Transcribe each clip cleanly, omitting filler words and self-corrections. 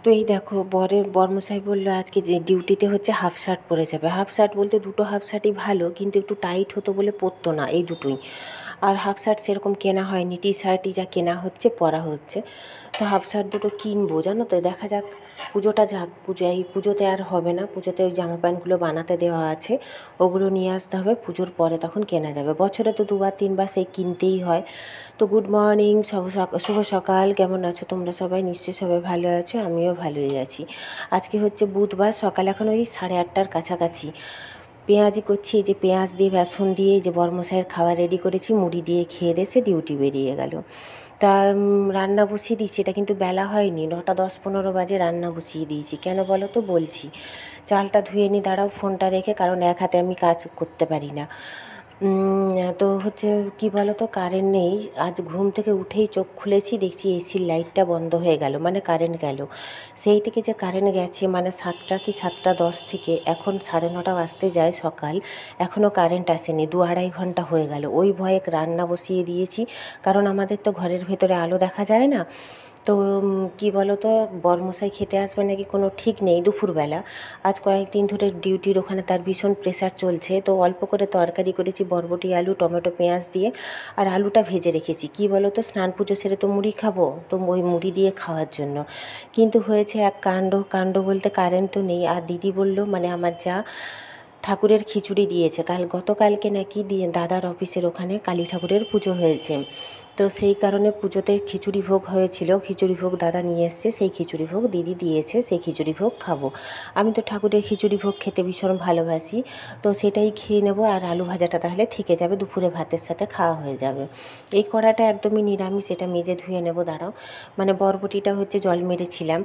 তো এই দেখো বরমশাই বললো আজকে যে ডিউটিতে হচ্ছে হাফ শার্ট পরে যাবে। হাফ শার্ট বলতে দুটো হাফ শার্টই ভালো, কিন্তু একটু টাইট হতো বলে পরতো না, এই দুটোই। আর হাফ শার্ট সেরকম কেনা হয়নি, টি শার্টই যা কেনা হচ্ছে পরা হচ্ছে। তো হাফ শার্ট দুটো কিনবো, জানো তো। দেখা যাক, পুজোটা যাক, এই পুজোতে আর হবে না। পুজোতে ওই জামা প্যান্টগুলো বানাতে দেওয়া আছে, ওগুলো নিয়ে আসতে হবে। পুজোর পরে তখন কেনা যাবে। বছরে তো দুবার তিনবার সেই কিনতেই হয়। তো গুড মর্নিং, শুভ সকাল। কেমন আছো তোমরা সবাই? নিশ্চয়ই সবাই ভালো আছো, আমিও ভালোই আছি। আজকে হচ্ছে বুধবার, সকাল এখন ওই 8:30টার কাছাকাছি। পেঁয়াজি করছি, এই যে পেঁয়াজ দিয়ে বেসন দিয়ে এই যে বরমশাইয়ের খাবার রেডি করেছি, মুড়ি দিয়ে খেয়ে দিয়ে সে ডিউটি বেরিয়ে গেল। তা রান্না বসিয়ে দিয়েছি, এটা কিন্তু বেলা হয়নি, 9টা 10-15 বাজে রান্না বসিয়ে দিয়েছি। কেন বলো তো? বলছি। চালটা ধুয়ে নি, দাঁড়াও ফোনটা রেখে, কারণ এক হাতে আমি কাজ করতে পারি না। তো হচ্ছে কি বলো তো, কারেন্ট নেই। আজ ঘুম থেকে উঠেই চোখ খুলেছি, দেখছি এসির লাইটটা বন্ধ হয়ে গেল, মানে কারেন্ট গেল। সেই থেকে যে কারেন্ট গেছে, মানে 7টা কি 7:10 থেকে এখন 9:30 বাজতে যায় সকাল, এখনও কারেন্ট আসেনি। 2-2.5 ঘন্টা হয়ে গেল। ওই ভয়ে রান্না বসিয়ে দিয়েছি, কারণ আমাদের তো ঘরের ভেতরে আলো দেখা যায় না। তো কি বলো তো, বরমশাই খেতে আসবে নাকি কোনো ঠিক নেই দুপুরবেলা। আজ কয়েকদিন ধরে ডিউটির ওখানে তার ভীষণ প্রেশার চলছে। তো অল্প করে তরকারি করেছি, বরবটি আলু টমেটো পেঁয়াজ দিয়ে, আর আলুটা ভেজে রেখেছি। কি বলো তো, স্নান পুজো সেরে তো মুড়ি খাবো, তো ওই মুড়ি দিয়ে খাওয়ার জন্য। কিন্তু হয়েছে এক কাণ্ড বলতে, কারেন্ট তো নেই। আর দিদি বলল, মানে আমার যা, ঠাকুরের খিচুড়ি দিয়েছে গতকালকে নাকি দাদার অফিসের ওখানে কালী ঠাকুরের পুজো হয়েছে। তো সেই কারণে পুজোতে খিচুড়ি ভোগ হয়েছিল, খিচুড়ি ভোগ দাদা নিয়ে এসছে, সেই খিচুড়ি ভোগ দিদি দিয়েছে, সেই খিচুড়ি ভোগ খাবো। আমি তো ঠাকুরের খিচুড়ি ভোগ খেতে ভীষণ ভালোবাসি, তো সেটাই খেয়ে নেবো। আর আলু ভাজাটা তাহলে থেকে যাবে, দুপুরে ভাতের সাথে খাওয়া হয়ে যাবে। এই কড়াটা একদমই নিরামিষ, এটা মেজে ধুয়ে নেবো, দাঁড়াও। মানে বরবটিটা হচ্ছে জল মেরেছিলাম।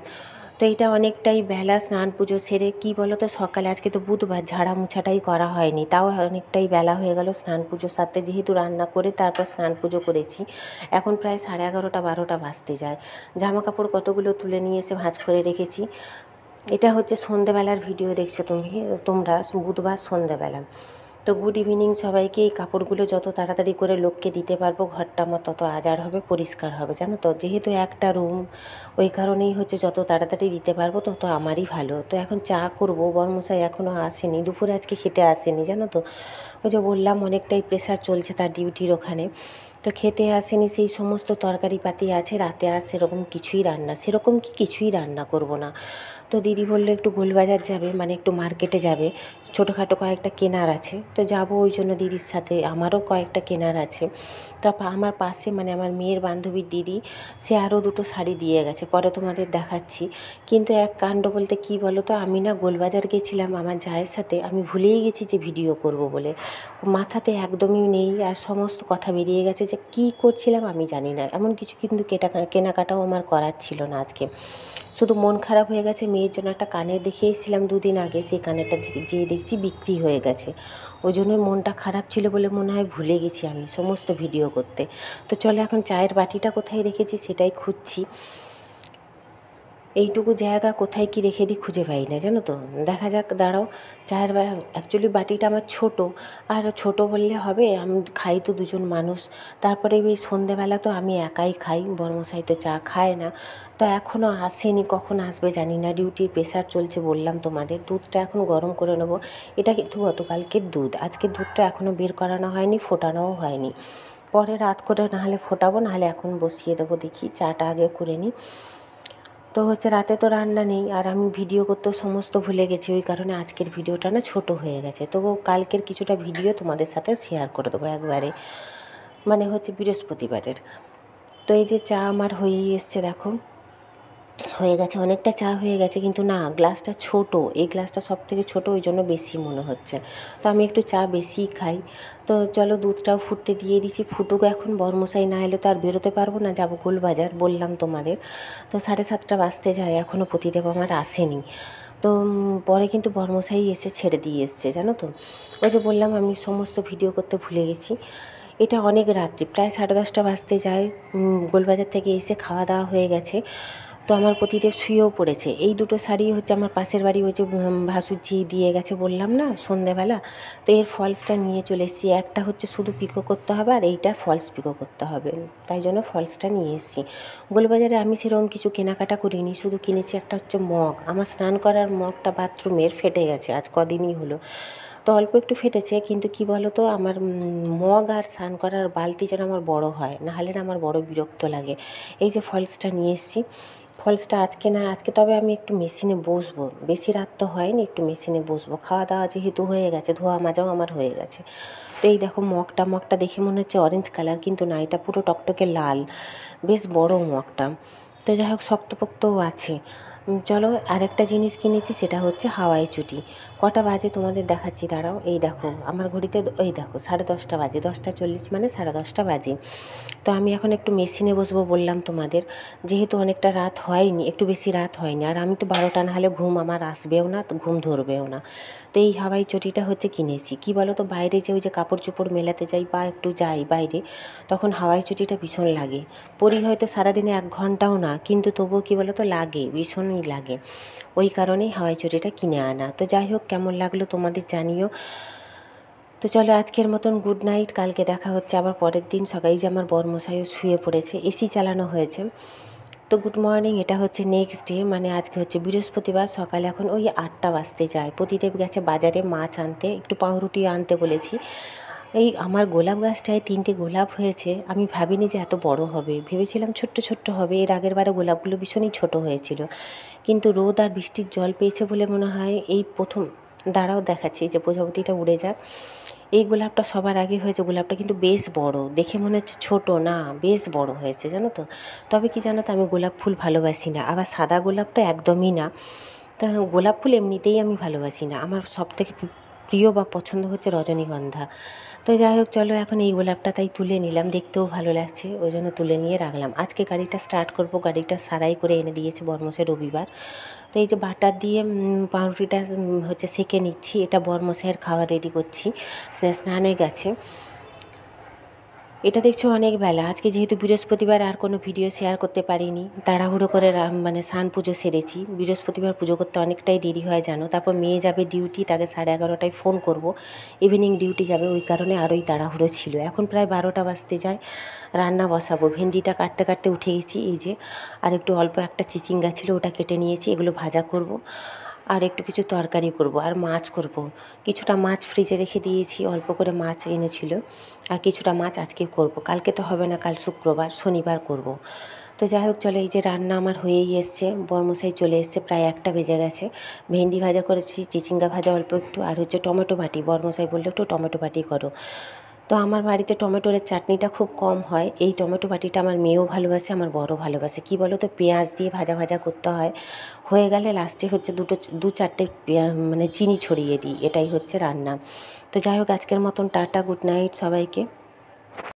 তো এটা অনেকটাই বেলা, স্নান পুজো সেরে, কি বলো তো, সকালে আজকে তো বুধবার, ঝাড়া মুছাটাই করা হয়নি, তাও অনেকটাই বেলা হয়ে গেল স্নান পুজো সারতে। যেহেতু রান্না করে তারপর স্নান পুজো করেছি, এখন প্রায় 11:30-12টা বাজতে যায়। জামা কাপড় কতগুলো তুলে নিয়ে এসে ভাঁজ করে রেখেছি। এটা হচ্ছে সন্ধেবেলার ভিডিও দেখছো তোমরা, বুধবার সন্ধেবেলা। তো গুড ইভিনিং সবাইকে। এই কাপড়গুলো যত তাড়াতাড়ি করে লোককে দিতে পারবো, ঘরটা আমার তত আজার হবে, পরিষ্কার হবে, জানো তো। যেহেতু একটা রুম, ওই কারণেই হচ্ছে যত তাড়াতাড়ি দিতে পারবো তত আমারই ভালো। তো এখন চা করবো, বরমশাই এখনও আসেনি, দুপুরে আজকে খেতে আসেনি, জানো তো। ওই যে বললাম অনেকটাই প্রেশার চলছে তার ডিউটির ওখানে, তো খেতে আসেনি। সেই সমস্ত তরকারিপাতি আছে, রাতে আর সেরকম কিছুই রান্না করব না। তো দিদি বললো একটু গোলবাজার যাবে, মানে একটু মার্কেটে যাবে, ছোটোখাটো কয়েকটা কেনার আছে। তো যাবো, ওই জন্য দিদির সাথে। আমারও কয়েকটা কেনার আছে। তো আমার পাশে, মানে আমার মেয়ের বান্ধবীর দিদি, সে আরও দুটো শাড়ি দিয়ে গেছে, পরে তোমাদের দেখাচ্ছি। কিন্তু এক কাণ্ড বলতে, কি বলো তো, আমি না গোলবাজার গেছিলাম আমার জায়ের সাথে, আমি ভুলেই গেছি যে ভিডিও করব বলে, মাথাতে একদমই নেই। আর সমস্ত কথা বেরিয়ে গেছে, যে কী করছিলাম আমি জানি না। এমন কিছু কিন্তু কেনাকাটাও আমার করার ছিল না আজকে। শুধু মন খারাপ হয়ে গেছে। মেয়ের জন্য একটা কানের দেখে এসেছিলাম 2 দিন আগে, সেই কানেরটা যেয়ে দেখছি বিক্রি হয়ে গেছে। ওই জন্যই মনটা খারাপ ছিল বলে মনে হয় ভুলে গেছি আমি সমস্ত ভিডিও করতে। তো চলো, এখন চায়ের বাটিটা কোথায় রেখেছি সেটাই খুঁজছি। এইটুকু জায়গা কোথায় কি রেখে দিই খুঁজে পাই না, জানো তো। দেখা যাক, দাঁড়াও। অ্যাকচুয়ালি বাটিটা আমার ছোট, আর ছোট বললে হবে, আমি খাই তো 2জন মানুষ। তারপরে এই সন্ধেবেলা তো আমি একাই খাই, বরমশাই তো চা খায় না। তো এখনও আসেনি, কখন আসবে জানি না, ডিউটির প্রেশার চলছে বললাম তোমাদের। দুধটা এখন গরম করে নেবো। এটা কিন্তু গতকালকের দুধ, আজকের দুধটা এখনও বের করানো হয়নি, ফোটানোও হয়নি। পরে রাত করে নাহলে ফোটাবো, নাহলে এখন বসিয়ে দেবো। দেখি, চাটা আগে করে নিই। তো হচ্ছে রাতে তো রান্না নেই, আর আমি ভিডিও করতেও সমস্ত ভুলে গেছি, ওই কারণে আজকের ভিডিওটা না ছোট হয়ে গেছে। তবু কালকের কিছুটা ভিডিও তোমাদের সাথে শেয়ার করে দেবো একবারে, মানে হচ্ছে বৃহস্পতিবারের। তো এই যে চা আমার হয়েই এসছে, দেখো হয়ে গেছে, অনেকটা চা হয়ে গেছে। কিন্তু না, গ্লাসটা ছোট, এই গ্লাসটা সব থেকে ছোটো, ওই জন্য বেশি মনে হচ্ছে। তো আমি একটু চা বেশিই খাই। তো চলো, দুধটাও ফুটতে দিয়ে দিচ্ছি, ফুটুক এখন। বরমশাই না এলে তো আর বেরোতে পারবো না, যাবো গোলবাজার বললাম তোমাদের। তো 7:30 বাজতে যায়, এখনও পতিদেব আমার আসেনি। তো পরে কিন্তু বরমশাই এসে ছেড়ে দিয়ে এসছে, জানো তো। ওই যে বললাম আমি সমস্ত ভিডিও করতে ভুলে গেছি। এটা অনেক রাত্রি, প্রায় 10:30 বাজতে যায়। গোলবাজার থেকে এসে খাওয়া দাওয়া হয়ে গেছে। তো আমার পতিদেব শুয়েও পড়েছে। এই দুটো শাড়ি হচ্ছে আমার পাশের বাড়ি ওই যে ভাসুরজি দিয়ে গেছে বললাম না সন্ধেবেলা, তো এর ফলসটা নিয়ে চলে এসেছি। একটা হচ্ছে শুধু পিকো করতে হবে আর এইটা ফলস পিকো করতে হবে, তাই জন্য ফলসটা নিয়ে এসেছি। গোলবাজারে আমি সেরকম কিছু কেনাকাটা করিনি, শুধু কিনেছি একটা হচ্ছে মগ। আমার স্নান করার মগটা বাথরুমের ফেটে গেছে, আজ কদিনই হলো। তো অল্প একটু ফেটেছে, কিন্তু কি বলো তো আমার মগ আর স্নান করার বালতি যেন আমার বড় হয়, নাহলে না আমার বড় বিরক্ত লাগে। এই যে ফলসটা নিয়ে এসেছি, ফলসটা আজকে না, আজকে তবে আমি একটু মেশিনে বসবো, বেশি রাত তো হয়নি, একটু মেশিনে বসবো। খাওয়া দাওয়া যেহেতু হয়ে গেছে, ধোয়া মাজাও আমার হয়ে গেছে। তো এই দেখো মগটা দেখে মনে হচ্ছে অরেঞ্জ কালার, কিন্তু না, এটা পুরো টকটকে লাল, বেশ বড় মগটা। তো যাই হোক শক্তপোক্তও আছে। চলো আরেকটা জিনিস কিনেছি, সেটা হচ্ছে হাওয়াই চটি। কটা বাজে তোমাদের দেখাচ্ছি, দাঁড়াও। এই দেখো আমার ঘড়িতে, এই দেখো 10:30 বাজে, 10:40 মানে 10:30 বাজে। তো আমি এখন একটু মেশিনে বসবো বললাম তোমাদের, যেহেতু অনেকটা রাত হয়নি, একটু বেশি রাত হয়নি, আর আমি তো 12টা না হলে ঘুম আমার আসবেও না, তো ঘুম ধরবেও না। তো এই হাওয়াই চটিটা হচ্ছে কিনেছি। কি বলো তো, বাইরে যে ওই যে কাপড় চোপড় মেলাতে যাই বা একটু যাই বাইরে, তখন হাওয়াই চটিটা ভীষণ লাগে। পরি হয়তো সারাদিনে 1 ঘন্টাও না, কিন্তু তবুও কী বলো তো লাগে, ভীষণই লাগে। ওই কারণেই হাওয়াই চটিটা কিনে আনা। তো যাই হোক, কেমন লাগলো তোমাদের জানিও। তো চলো আজকের মতন গুড নাইট, কালকে দেখা হচ্ছে আবার পরের দিন সকালে। যে আমার বরমশাইও শুয়ে পড়েছে, এসি চালানো হয়েছে। তো গুড মর্নিং, এটা হচ্ছে নেক্সট ডে, মানে আজকে হচ্ছে বৃহস্পতিবার। সকালে এখন ওই 8টা বাজতে যায়। পতিদেব গেছে বাজারে মাছ আনতে, একটু পাউরুটি আনতে বলেছি। এই আমার গোলাপ গাছটায় 3টে গোলাপ হয়েছে, আমি ভাবিনি যে এত বড় হবে, ভেবেছিলাম ছোট্ট ছোট্ট হবে। এর আগের বারে গোলাপগুলো ভীষণই ছোট হয়েছিল, কিন্তু রোদ আর বৃষ্টির জল পেয়েছে বলে মনে হয় এই প্রথম। দাঁড়াও দেখাচ্ছি, যে প্রজাপতিটা উড়ে যাক। এই গোলাপটা সবার আগে হয়েছে, গোলাপটা কিন্তু বেশ বড়, দেখে মনে হচ্ছে ছোট না, বেশ বড় হয়েছে জানো তো। তবে কি জানো তো, আমি গোলাপ ফুল ভালোবাসি না, আবার সাদা গোলাপ তো একদমই না। তো গোলাপ ফুল এমনিতেই আমি ভালোবাসি না, আমার সবথেকে প্রিয় বা পছন্দ হচ্ছে রজনীগন্ধা। তো যাই হোক চলো, এখন এই গোলাপটা তাই তুলে নিলাম, দেখতেও ভালো লাগছে, ওই জন্য তুলে নিয়ে রাখলাম। আজকে গাড়িটা স্টার্ট করব, গাড়িটা সারাই করে এনে দিয়েছে বরমশাই রবিবার। তো এই যে বাটার দিয়ে পাউরুটিটা হচ্ছে সেঁকে নিচ্ছি, এটা বরমশাইয়ের খাওয়া রেডি করছি, স্নানে গেছে। এটা দেখছো অনেক বেলা, আজকে যেহেতু বৃহস্পতিবার আর কোনো ভিডিও শেয়ার করতে পারিনি, তাড়াহুড়ো করে মানে স্নান পুজো সেরেছি। বৃহস্পতিবার পুজো করতে অনেকটাই দেরি হয় জানো, তারপর মেয়ে যাবে ডিউটি, তাকে 11:30টায় ফোন করব, ইভিনিং ডিউটি যাবে, ওই কারণে আরোই তাড়াহুড়ো ছিল। এখন প্রায় 12টা বাজতে যায়, রান্না বসাবো। ভেন্ডিটা কাটতে কাটতে উঠে গেছি, এই যে। আর একটু অল্প একটা চিচিঙ্গা ছিল, ওটা কেটে নিয়েছি, এগুলো ভাজা করব। আর একটু কিছু তরকারি করব, আর মাছ করব। কিছুটা মাছ ফ্রিজে রেখে দিয়েছি, অল্প করে মাছ এনেছিল, আর কিছুটা মাছ আজকে করব। কালকে তো হবে না, কাল শুক্রবার, শনিবার করব। তো যাই হোক চলো, এই যে রান্না আমার হয়েই এসছে, বরমশাই চলে এসছে, প্রায় 1টা বেজে গেছে। ভেন্ডি ভাজা করেছি, চিচিঙ্গা ভাজা অল্প একটু, আর হচ্ছে টমেটো বাটি। বরমশাই বললো একটু টমেটো বাটি করো। তো আমার বাড়িতে টমেটোর চাটনিটা খুব কম হয়, এই টমেটো বাটিটা আমার মেয়েও ভালোবাসে, আমার বড়ও ভালোবাসে। কী বলো তো, পেঁয়াজ দিয়ে ভাজা ভাজা করতে হয়, হয়ে গেলে লাস্টে হচ্ছে 2-4টে মানে চিনি ছড়িয়ে দিই, এটাই হচ্ছে রান্না। তো যাই হোক আজকের মতন টাটা, গুড নাইট সবাইকে।